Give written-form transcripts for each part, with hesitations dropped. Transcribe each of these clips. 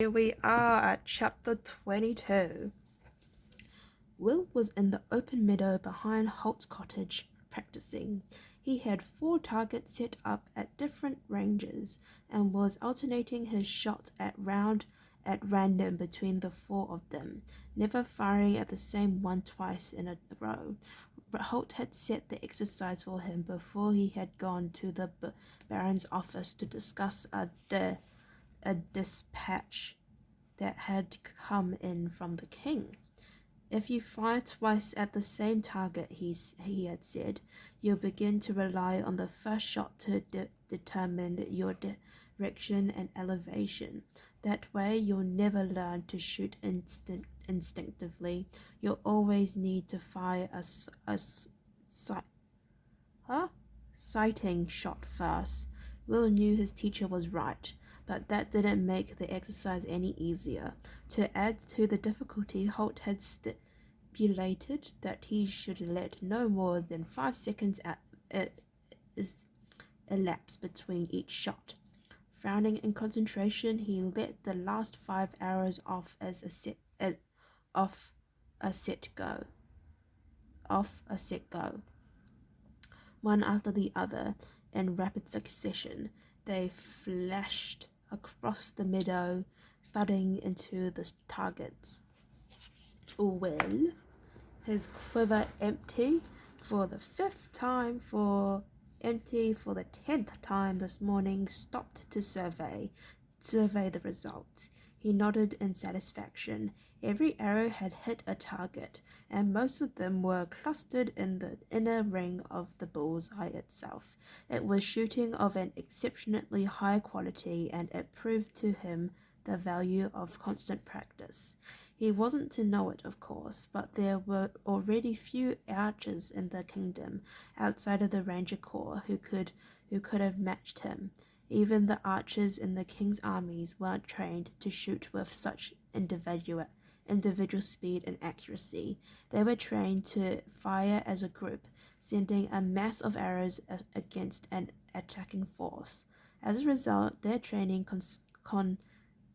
Here we are at chapter 22. Will was in the open meadow behind Holt's cottage, practicing. He had 4 targets set up at different ranges and was alternating his shots at random between the 4 of them, never firing at the same one twice in a row. But Holt had set the exercise for him before he had gone to the Baron's office to discuss a dispatch that had come in from the king. If you fire twice at the same target, he had said, you'll begin to rely on the first shot to determine your direction and elevation. That way, you'll never learn to shoot instinctively. You'll always need to fire a sighting shot first. Will knew his teacher was right, but that didn't make the exercise any easier. To add to the difficulty, Holt had stipulated that he should let no more than 5 seconds elapse between each shot. Frowning in concentration, he let the last 5 arrows off a set go, one after the other in rapid succession. They flashed across the meadow, thudding into the targets. Will, his quiver empty for the 5th time, empty for the 10th time this morning, stopped to survey the results. He nodded in satisfaction. Every arrow had hit a target, and most of them were clustered in the inner ring of the bull's eye itself. It was shooting of an exceptionally high quality, and it proved to him the value of constant practice. He wasn't to know it, of course, but there were already few archers in the kingdom, outside of the Ranger Corps, who could have matched him. Even the archers in the king's armies weren't trained to shoot with such individual speed and accuracy. They were trained to fire as a group, sending a mass of arrows against an attacking force. As a result, their training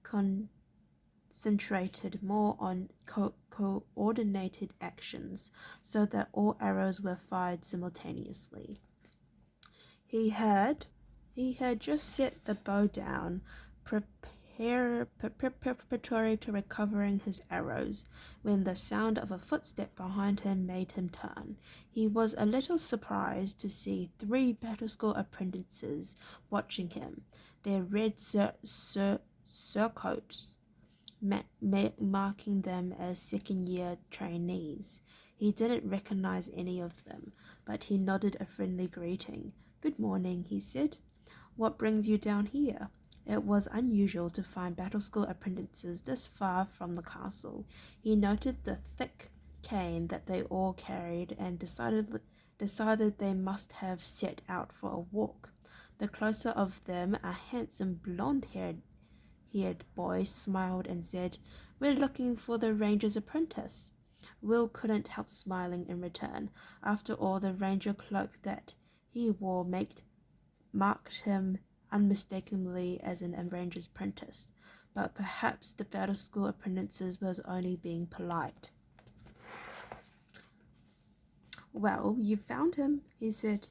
concentrated more on coordinated actions, so that all arrows were fired simultaneously. He had just set the bow down, preparatory to recovering his arrows, when the sound of a footstep behind him made him turn. He was a little surprised to see 3 battle school apprentices watching him, their red surcoats marking them as second-year trainees. He didn't recognize any of them, but he nodded a friendly greeting. "Good morning," he said. "What brings you down here?" It was unusual to find battle school apprentices this far from the castle. He noted the thick cane that they all carried and decided they must have set out for a walk. The closer of them, a handsome blonde-haired boy, smiled and said, "We're looking for the ranger's apprentice." Will couldn't help smiling in return. After all, the ranger cloak that he wore marked him unmistakably as an ranger's apprentice, but perhaps the battle school apprentices was only being polite. "Well, you found him," he said.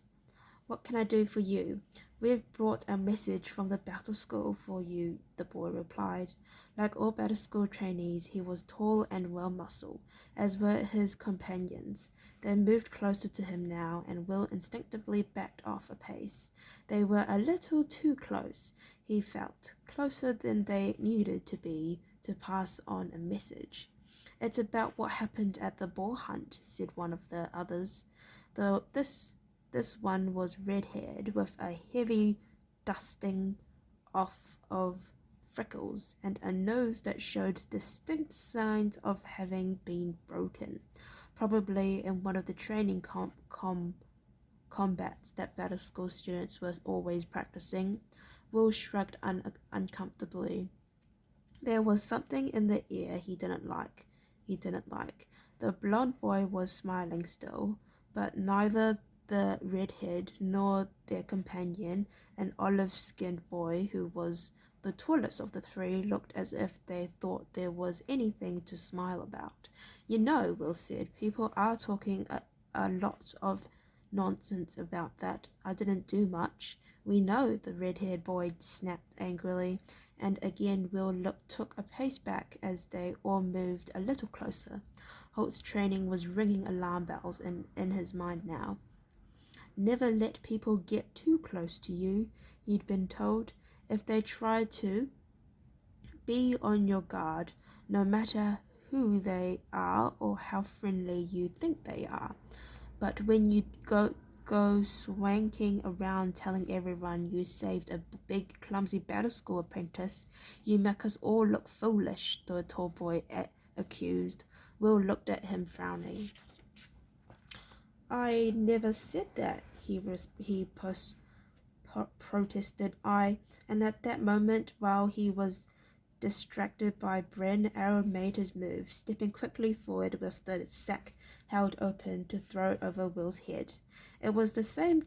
"What can I do for you?" "We've brought a message from the battle school for you," the boy replied. Like all battle school trainees, he was tall and well-muscled, as were his companions. They moved closer to him now, and Will instinctively backed off a pace. They were a little too close, he felt, closer than they needed to be to pass on a message. "It's about what happened at the boar hunt," said one of the others. This one was red-haired, with a heavy dusting off of freckles and a nose that showed distinct signs of having been broken, probably in one of the training combats that battle school students were always practicing. Will shrugged uncomfortably. There was something in the air he didn't like. The blonde boy was smiling still, but neither the redhead nor their companion, an olive-skinned boy who was the tallest of the three looked as if they thought there was anything to smile about. You know, Will said, people are talking a lot of nonsense about that. I didn't do much. We know, the red-haired boy snapped angrily, and again Will took a pace back as they all moved a little closer. Holt's training was ringing alarm bells in his mind now. Never let people get too close to you, he'd been told. If they try to, be on your guard, no matter who they are or how friendly you think they are. But when you go swanking around telling everyone you saved a big clumsy battle school apprentice, you make us all look foolish, the tall boy accused. Will looked at him frowning. I never said that, he protested. And at that moment, while he was distracted by Bryn, Harold made his move, stepping quickly forward with the sack held open to throw it over Will's head. It was the same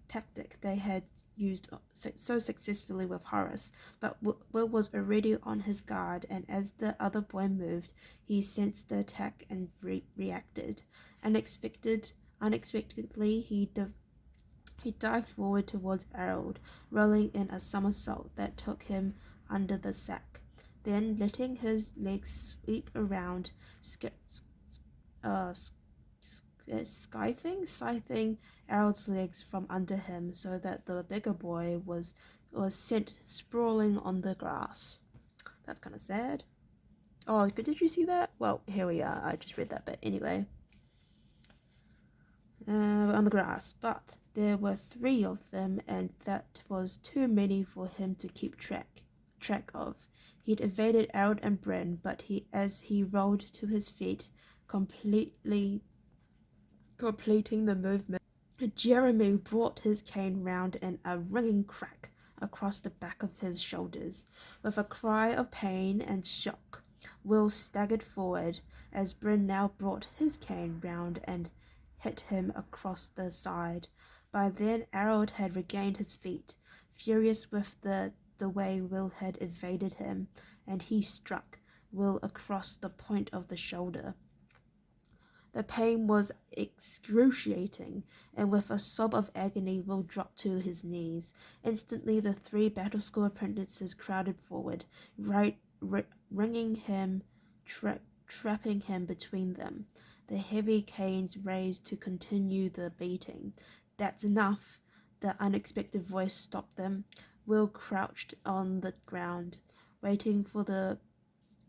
tactic they had used so successfully with Horace, but Will was already on his guard, and as the other boy moved, he sensed the attack and reacted. Unexpectedly, he dived forward towards Harold, rolling in a somersault that took him under the sack. Then, letting his legs sweep around, scything Harold's legs from under him so that the bigger boy was sent sprawling on the grass. That's kind of sad. Oh, but did you see that? Well, here we are. I just read that bit anyway. On the grass, but there were 3 of them, and that was too many for him to keep track of. He'd evaded Harold and Bryn, but as he rolled to his feet, completing the movement, Jeremy brought his cane round in a ringing crack across the back of his shoulders. With a cry of pain and shock, Will staggered forward as Bryn now brought his cane round and hit him across the side. By then Harold had regained his feet, furious with the way Will had evaded him, and he struck Will across the point of the shoulder. The pain was excruciating, and with a sob of agony Will dropped to his knees. Instantly the 3 battle school apprentices crowded forward, ringing him, trapping him between them. The heavy canes raised to continue the beating. That's enough, the unexpected voice stopped them. Will crouched on the ground, waiting for the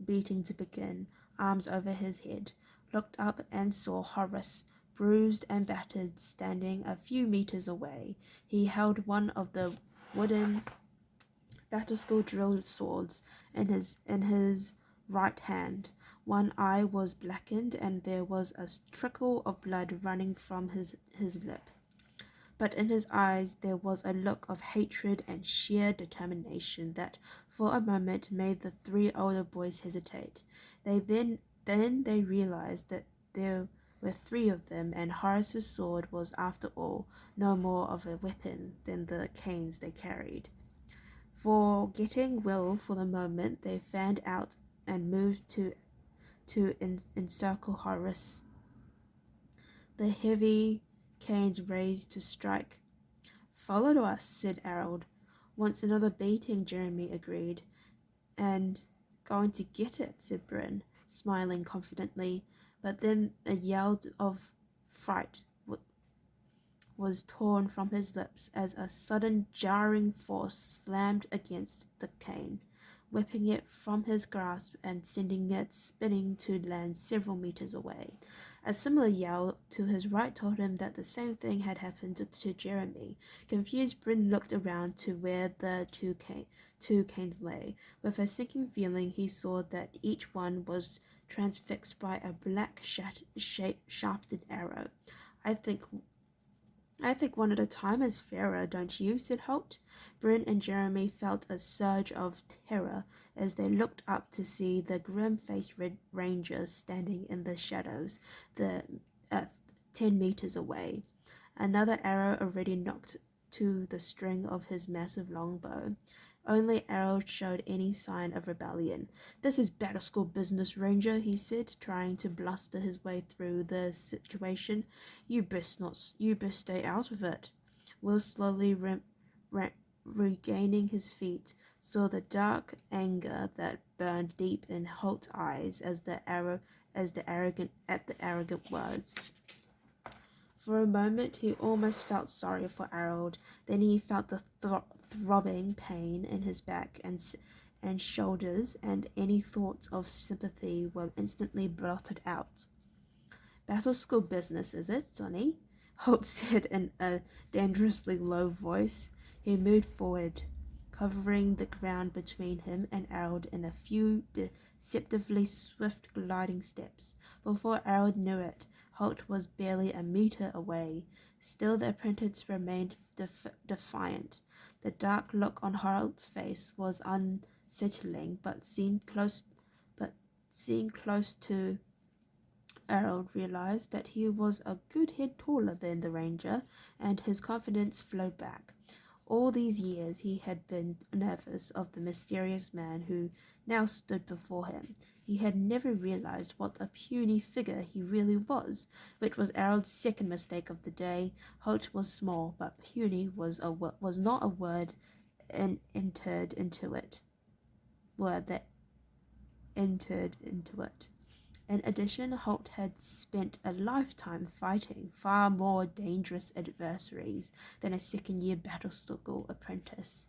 beating to begin, arms over his head, looked up and saw Horace, bruised and battered, standing a few meters away. He held one of the wooden battle school drill swords in his right hand. One eye was blackened, and there was a trickle of blood running from his lip. But in his eyes there was a look of hatred and sheer determination that for a moment made the 3 older boys hesitate. Then they realized that there were 3 of them, and Horace's sword was after all no more of a weapon than the canes they carried. Forgetting Will for the moment, they fanned out and moved to encircle Horace, the heavy canes raised to strike. Follow us, said Harold. Wants another beating, Jeremy agreed. And going to get it, said Bryn, smiling confidently. But then a yell of fright was torn from his lips as a sudden jarring force slammed against the cane, whipping it from his grasp and sending it spinning to land several meters away. A similar yell to his right told him that the same thing had happened to Jeremy. Confused, Bryn looked around to where the two canes lay. With a sinking feeling, he saw that each one was transfixed by a black shafted arrow. I think one at a time is fairer, don't you? Said Holt. Bryn and Jeremy felt a surge of terror as they looked up to see the grim-faced Red Ranger standing in the shadows, 10 meters away. Another arrow already knocked to the string of his massive longbow. Only Errol showed any sign of rebellion. "This is battle school business, Ranger," he said, trying to bluster his way through the situation. You best stay out of it." Will, slowly regaining his feet, saw the dark anger that burned deep in Holt's eyes as the arrogant words. For a moment he almost felt sorry for Harold. Then he felt the throbbing pain in his back and shoulders, and any thoughts of sympathy were instantly blotted out. "Battle school business, is it, Sonny?" Holt said in a dangerously low voice. He moved forward, covering the ground between him and Harold in a few deceptively swift gliding steps. Before Harold knew it, Holt was barely a meter away. Still the apprentice remained defiant. The dark look on Holt's face was unsettling, but seen close to Harold realized that he was a good head taller than the ranger, and his confidence flowed back. All these years he had been nervous of the mysterious man who now stood before him. He had never realized what a puny figure he really was, which was Harold's second mistake of the day. Holt was small, but puny was not a word entered into it. In addition, Holt had spent a lifetime fighting far more dangerous adversaries than a second-year battle school apprentice.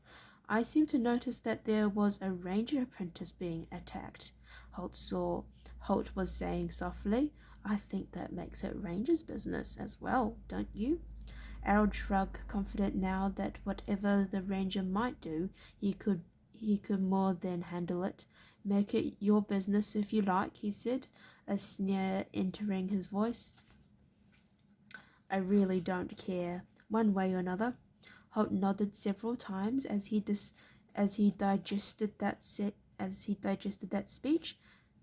"I seem to notice that there was a ranger apprentice being attacked," Holt was saying softly. "I think that makes it ranger's business as well, don't you?" Harold shrugged, confident now that whatever the ranger might do, he could more than handle it. "Make it your business if you like," he said, a sneer entering his voice. "I really don't care, one way or another." Holt nodded several times as he digested that speech.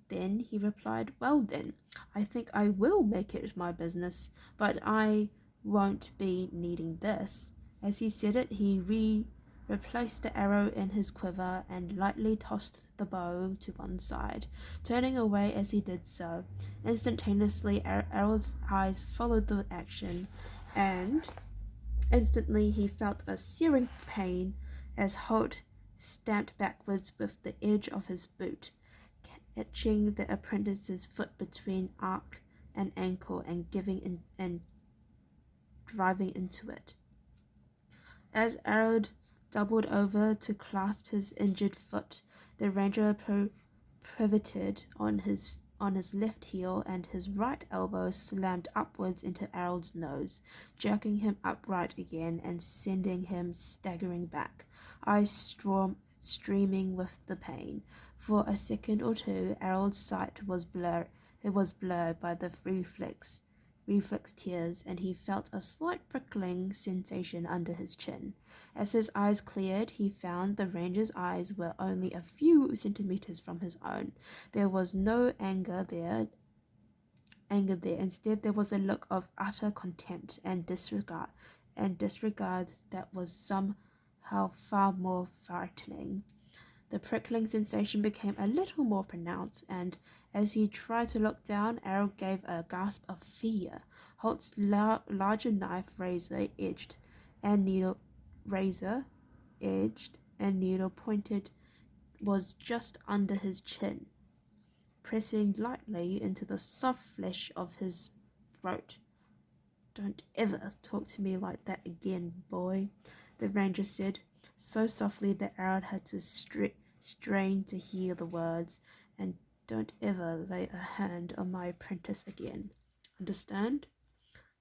Then he replied, "Well then, I think I will make it my business, but I won't be needing this." As he said it, he replaced the arrow in his quiver and lightly tossed the bow to one side, turning away as he did so. Instantaneously, Harold's eyes followed the action, and instantly he felt a searing pain as Holt stamped backwards with the edge of his boot, catching the apprentice's foot between arc and ankle and driving into it. As Harold doubled over to clasp his injured foot, the ranger pivoted on his left heel, and his right elbow slammed upwards into Harold's nose, jerking him upright again and sending him staggering back, eyes streaming with the pain. For a second or two, Harold's sight was blurred. It was blurred by the reflex tears, and he felt a slight prickling sensation under his chin. As his eyes cleared, he found the ranger's eyes were only a few centimeters from his own. There was no anger there. Instead, there was a look of utter contempt and disregard that was somehow far more frightening. The prickling sensation became a little more pronounced, and as he tried to look down, Harold gave a gasp of fear. Holt's larger knife, razor-edged and needle-pointed, was just under his chin, pressing lightly into the soft flesh of his throat. "Don't ever talk to me like that again, boy," the ranger said, so softly that Harold had to strain to hear the words. "And don't ever lay a hand on my apprentice again. Understand?"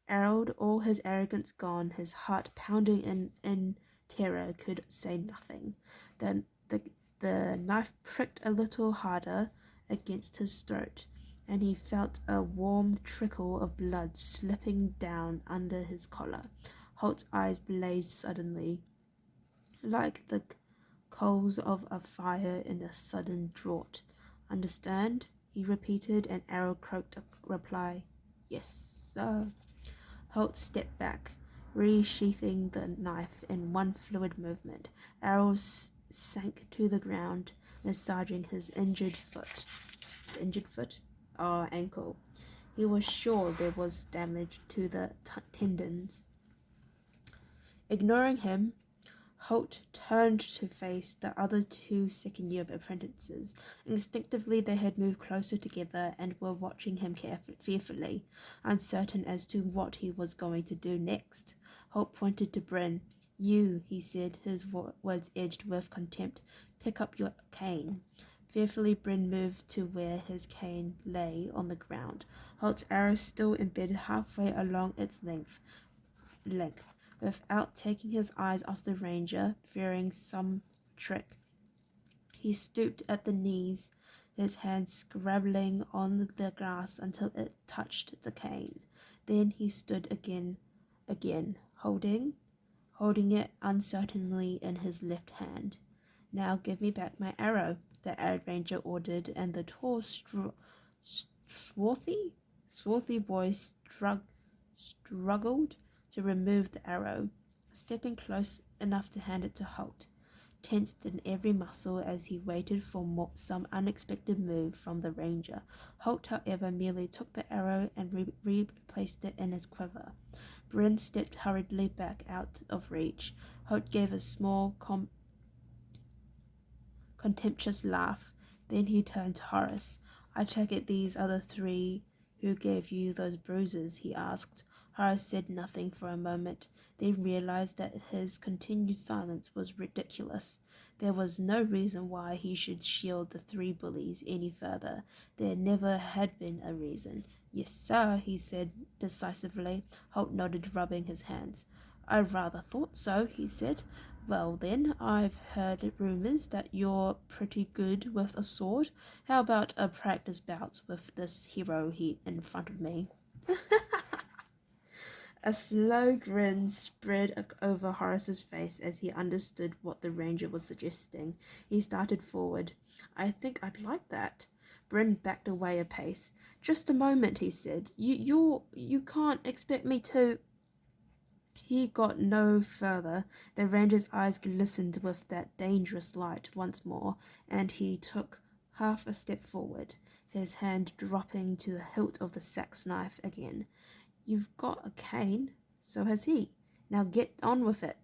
Harold, all his arrogance gone, his heart pounding in terror, could say nothing. Then the knife pricked a little harder against his throat, and he felt a warm trickle of blood slipping down under his collar. Holt's eyes blazed suddenly, like the coals of a fire in a sudden draught. "Understand?" he repeated, and Harold croaked a reply. "Yes, sir." Holt stepped back, resheathing the knife in one fluid movement. Harold sank to the ground, massaging his injured foot. Ankle. He was sure there was damage to the tendons. Ignoring him, Holt turned to face the other two second-year apprentices. Instinctively, they had moved closer together and were watching him fearfully, uncertain as to what he was going to do next. Holt pointed to Bryn. "You," he said, his words edged with contempt. "Pick up your cane." Fearfully, Bryn moved to where his cane lay on the ground, Holt's arrow still embedded halfway along its length. Without taking his eyes off the ranger, fearing some trick, he stooped at the knees, his hand scrabbling on the grass until it touched the cane. Then he stood again, holding it uncertainly in his left hand. "Now give me back my arrow," the ranger ordered, and the tall, swarthy boy struggled to remove the arrow, stepping close enough to hand it to Holt, tensed in every muscle as he waited for some unexpected move from the ranger. Holt, however, merely took the arrow and replaced it in his quiver. Bryn stepped hurriedly back out of reach. Holt gave a small, contemptuous laugh. Then he turned to Horace. "I take it these are the three who gave you those bruises?" he asked. Horace said nothing for a moment, then realized that his continued silence was ridiculous. There was no reason why he should shield the three bullies any further. There never had been a reason. "Yes, sir," he said decisively. Holt nodded, rubbing his hands. "I rather thought so," he said. "Well then, I've heard rumors that you're pretty good with a sword. How about a practice bout with this hero in front of me?" A slow grin spread over Horace's face as he understood what the ranger was suggesting. He started forward. "I think I'd like that." Bryn backed away a pace. "Just a moment," he said. You can't expect me to..." He got no further. The ranger's eyes glistened with that dangerous light once more, and he took half a step forward, his hand dropping to the hilt of the sax knife again. "You've got a cane, so has he. Now get on with it,"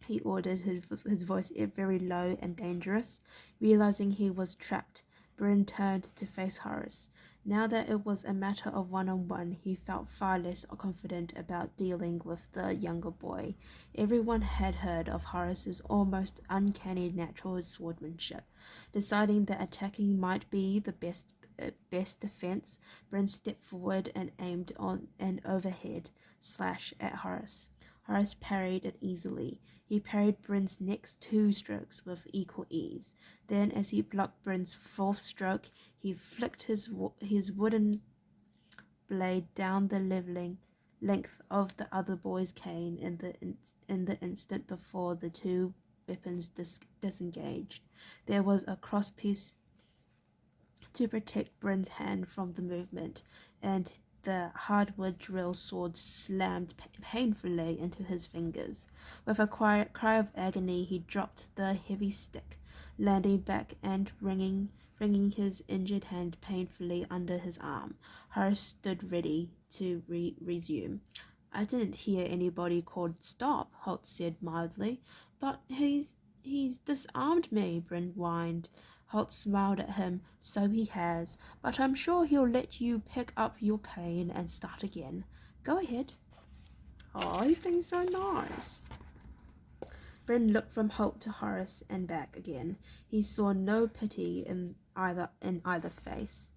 he ordered, his voice very low and dangerous. Realizing he was trapped, Bryn turned to face Horace. Now that it was a matter of one-on-one, he felt far less confident about dealing with the younger boy. Everyone had heard of Horace's almost uncanny natural swordsmanship. Deciding that attacking might be the best defense, Bryn stepped forward and aimed on an overhead slash at Horace. Horace parried it easily. He parried Bryn's next two strokes with equal ease. Then, as he blocked Bryn's fourth stroke, he flicked his wooden blade down the leveling length of the other boy's cane in the instant before the two weapons disengaged. There was a crosspiece to protect Bryn's hand from the movement, and the hardwood drill sword slammed painfully into his fingers. With a cry of agony, he dropped the heavy stick, landing back and wringing his injured hand painfully under his arm. Horace stood ready to resume. "I didn't hear anybody called stop," Holt said mildly. "But he's disarmed me," Bryn whined. Holt smiled at him. "So he has, but I'm sure he'll let you pick up your cane and start again. Go ahead." "Oh, he's being so nice." Bryn looked from Holt to Horace and back again. He saw no pity in either face.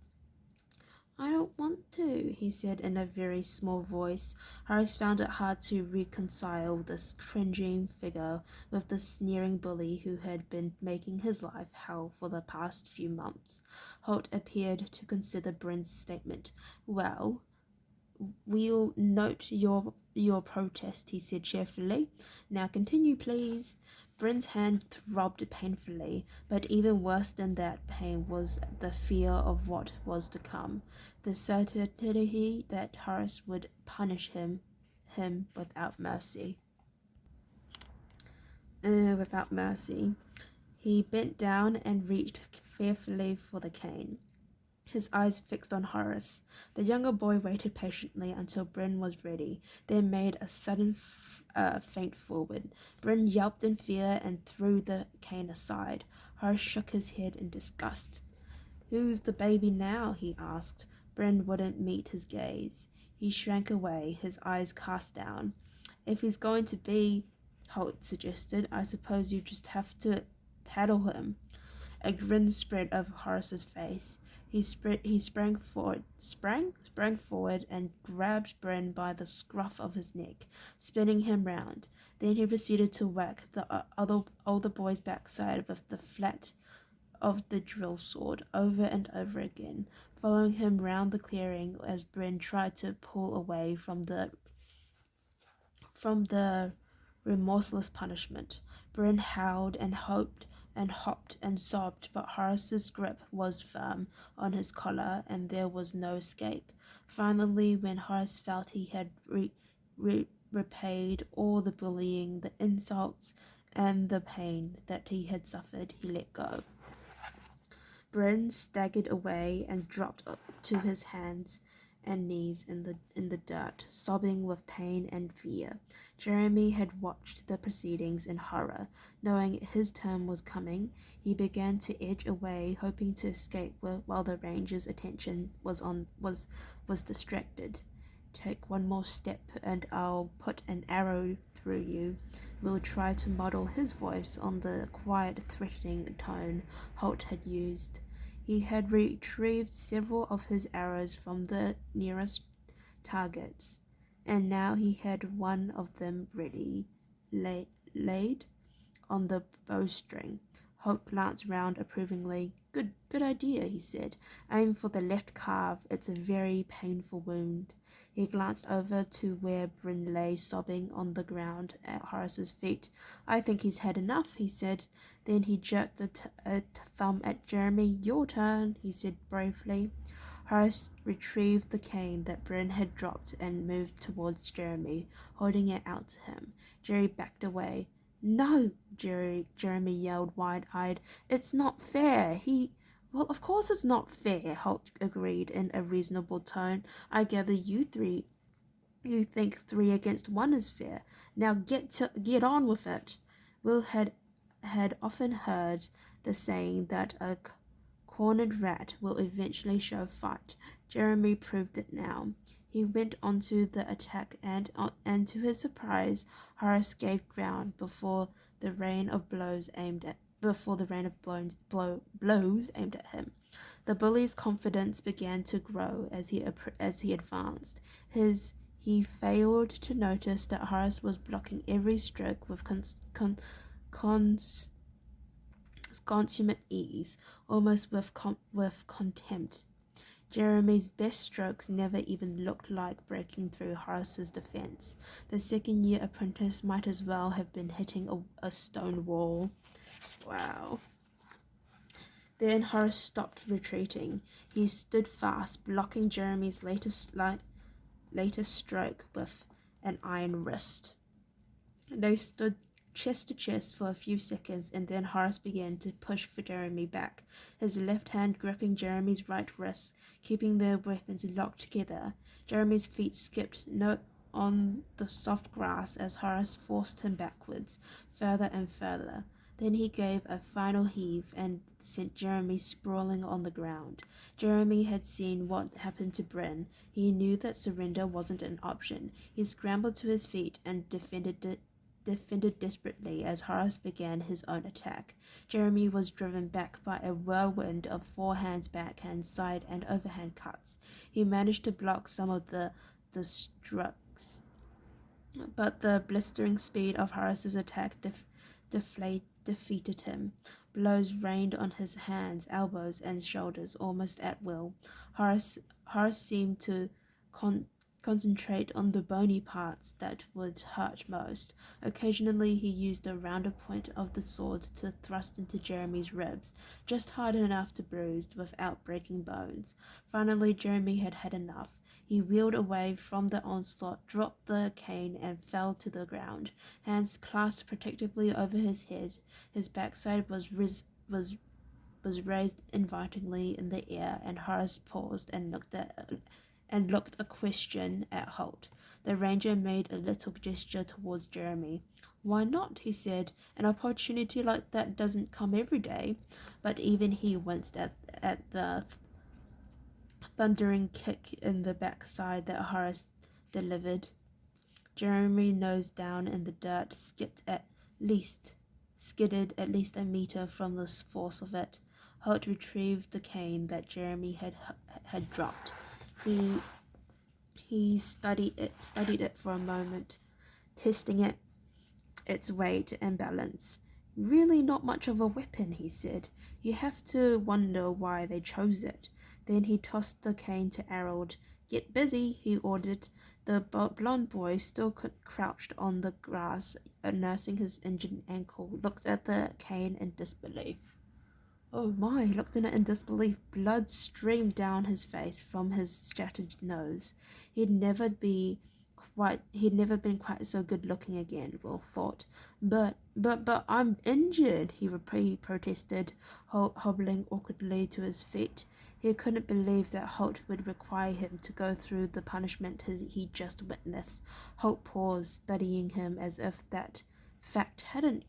"I don't want to," he said in a very small voice. Horace found it hard to reconcile this cringing figure with the sneering bully who had been making his life hell for the past few months. Holt appeared to consider Bryn's statement. "Well, we'll note your protest," he said cheerfully. "Now continue, please." Bryn's hand throbbed painfully, but even worse than that pain was the fear of what was to come, the certainty that Horace would punish him without mercy. He bent down and reached fearfully for the cane, his eyes fixed on Horace. The younger boy waited patiently until Bryn was ready, then made a sudden feint forward. Bryn yelped in fear and threw the cane aside. Horace shook his head in disgust. "Who's the baby now?" he asked. Bryn wouldn't meet his gaze. He shrank away, his eyes cast down. "If he's going to be," Holt suggested, "I suppose you just have to paddle him." A grin spread over Horace's face. He sprang forward and grabbed Bryn by the scruff of his neck, spinning him round. Then he proceeded to whack the older boy's backside with the flat of the drill sword over and over again, following him round the clearing as Bryn tried to pull away from the remorseless punishment. Bryn howled and hoped and hopped and sobbed, but Horace's grip was firm on his collar, and there was no escape. Finally, when Horace felt he had repaid all the bullying, the insults, and the pain that he had suffered, he let go. Bryn staggered away and dropped to his hands and knees in the dirt, sobbing with pain and fear. Jeremy had watched the proceedings in horror. Knowing his turn was coming, he began to edge away, hoping to escape while the ranger's attention was distracted. "Take one more step and I'll put an arrow through you." Will tried to model his voice on the quiet, threatening tone Holt had used. He had retrieved several of his arrows from the nearest targets, and now he had one of them ready, laid on the bowstring. Holt glanced round approvingly. Good idea," he said. "Aim for the left calf. It's a very painful wound." He glanced over to where Bryn lay sobbing on the ground at Horace's feet. "I think he's had enough," he said. Then he jerked a thumb at Jeremy. "Your turn," he said bravely. Horace retrieved the cane that Bryn had dropped and moved towards Jeremy, holding it out to him. Jerry backed away. "No," Jeremy yelled wide-eyed. "It's not fair. Well, of course it's not fair," Holt agreed in a reasonable tone. "I gather you think 3 against 1 is fair. Now get on with it." Will had often heard the saying that a cornered rat will eventually show fight. Jeremy proved it now. He went onto the attack and to his surprise, Horace gave ground before the rain of blows aimed at him. The bully's confidence began to grow as he advanced. He failed to notice that Horace was blocking every stroke with consummate ease, almost with contempt. Jeremy's best strokes never even looked like breaking through Horace's defense. The second-year apprentice might as well have been hitting a stone wall. Wow. Then Horace stopped retreating. He stood fast, blocking Jeremy's latest stroke with an iron wrist. They stood chest to chest for a few seconds, and then Horace began to push for Jeremy back, his left hand gripping Jeremy's right wrist, keeping their weapons locked together. Jeremy's feet skipped on the soft grass as Horace forced him backwards, further and further. Then he gave a final heave and sent Jeremy sprawling on the ground. Jeremy had seen what happened to Bryn. He knew that surrender wasn't an option. He scrambled to his feet and defended desperately as Horace began his own attack. Jeremy was driven back by a whirlwind of forehands, backhands, side and overhand cuts. He managed to block some of the strokes, but the blistering speed of Horace's attack defeated him. Blows rained on his hands, elbows, and shoulders almost at will. Horace seemed to concentrate on the bony parts that would hurt most. Occasionally he used the rounder point of the sword to thrust into Jeremy's ribs, just hard enough to bruise without breaking bones. Finally Jeremy had had enough. He wheeled away from the onslaught, dropped the cane, and fell to the ground, hands clasped protectively over his head. His backside was raised invitingly in the air, and Horace paused and looked a question at Holt. The ranger made a little gesture towards Jeremy. "Why not?" he said. "An opportunity like that doesn't come every day." But even he winced at the thundering kick in the backside that Horace delivered. Jeremy, nose down in the dirt, skidded at least a meter from the force of it. Holt retrieved the cane that Jeremy had dropped. He studied it for a moment, testing its weight and balance. "Really not much of a weapon," he said. "You have to wonder why they chose it." Then he tossed the cane to Harold. "Get busy," he ordered. The blond boy, still crouched on the grass, nursing his injured ankle, looked at the cane in disbelief. "Oh my," he looked at it in disbelief. Blood streamed down his face from his shattered nose. He'd never been quite so good looking again, Will thought. But I'm injured," he protested, hobbling awkwardly to his feet. He couldn't believe that Holt would require him to go through the punishment he'd just witnessed. Holt paused, studying him as if that fact hadn't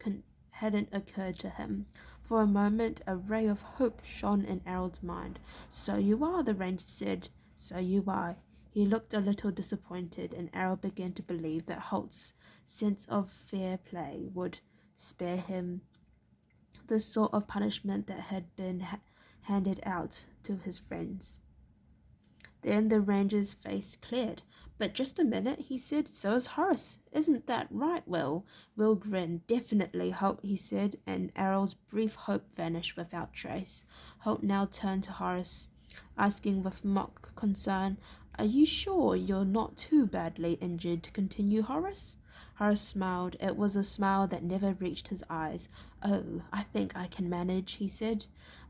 occurred to him. For a moment, a ray of hope shone in Harold's mind. "So you are," the ranger said. "So you are." He looked a little disappointed, and Harold began to believe that Holt's sense of fair play would spare him the sort of punishment that had been handed out to his friends. Then the ranger's face cleared. "But just a minute," he said. "So is Horace. Isn't that right, Will?" Will grinned. "Definitely, Holt," he said, and Harold's brief hope vanished without trace. Holt now turned to Horace, asking with mock concern, "Are you sure you're not too badly injured to continue, Horace?" Horace smiled. It was a smile that never reached his eyes. "Oh, I think I can manage," he said.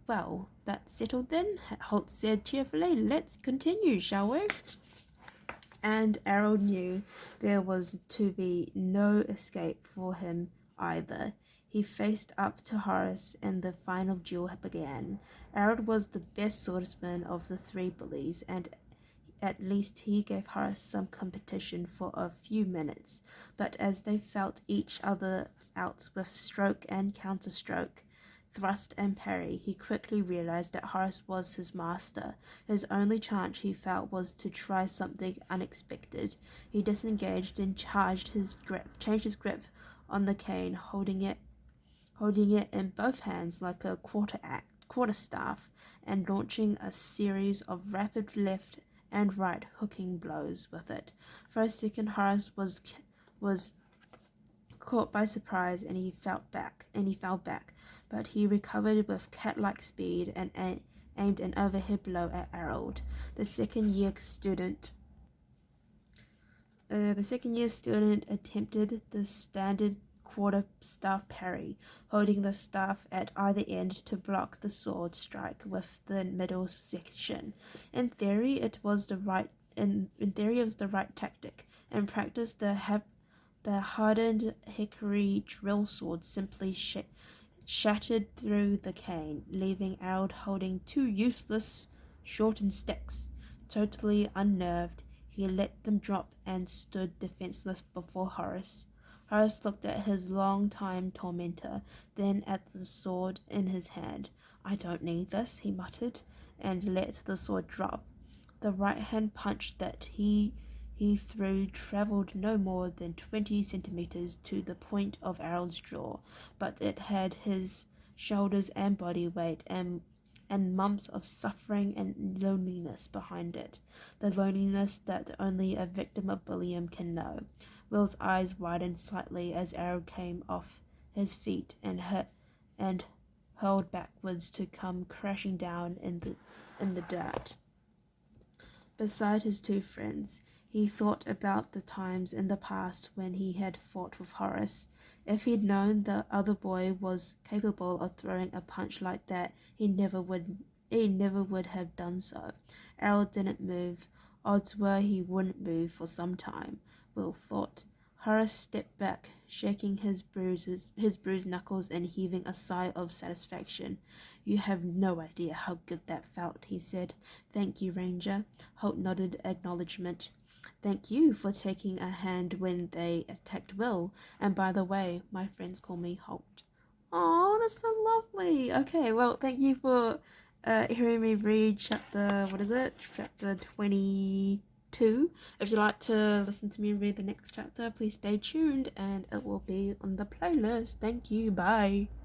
"Well, that's settled then," Holt said cheerfully. "Let's continue, shall we?" And Harold knew there was to be no escape for him either. He faced up to Horace, and the final duel began. Harold was the best swordsman of the three bullies, and at least he gave Horace some competition for a few minutes. But as they felt each other out with stroke and counterstroke, thrust and parry, he quickly realized that Horace was his master. His only chance, he felt, was to try something unexpected. He disengaged and changed his grip on the cane, holding it in both hands like a quarterstaff, and launching a series of rapid left and right hooking blows with it. For a second, Horace was caught by surprise, and he fell back, but he recovered with cat-like speed and aimed an overhead blow at Harold. The second-year student attempted the standard quarter-staff parry, holding the staff at either end to block the sword strike with the middle section. In theory, it was the right tactic. In practice, the hardened hickory drill sword simply shattered through the cane, leaving Harold holding two useless shortened sticks. Totally unnerved, he let them drop and stood defenseless before Horace. Horace looked at his long-time tormentor, then at the sword in his hand. "I don't need this," he muttered, and let the sword drop. The right-hand punch that he threw travelled no more than 20 centimeters to the point of Harold's jaw, but it had his shoulders and body weight and months of suffering and loneliness behind it, the loneliness that only a victim of bullying can know. Will's eyes widened slightly as Harold came off his feet and hurled backwards to come crashing down in the dirt beside his two friends. He thought about the times in the past when he had fought with Horace. If he'd known the other boy was capable of throwing a punch like that, he never would have done so. Harold didn't move, Odds were he wouldn't move for some time, Will thought. Horace stepped back, shaking his bruised knuckles and heaving a sigh of satisfaction. You have no idea how good that felt, he said. Thank you, Ranger. Holt nodded acknowledgement. Thank you for taking a hand when they attacked Will. And by the way, my friends call me Holt. Oh, that's so lovely. Okay, well, thank you for hearing me read chapter, what is it? Chapter 22. If you'd like to listen to me read the next chapter, please stay tuned and it will be on the playlist. Thank you. Bye.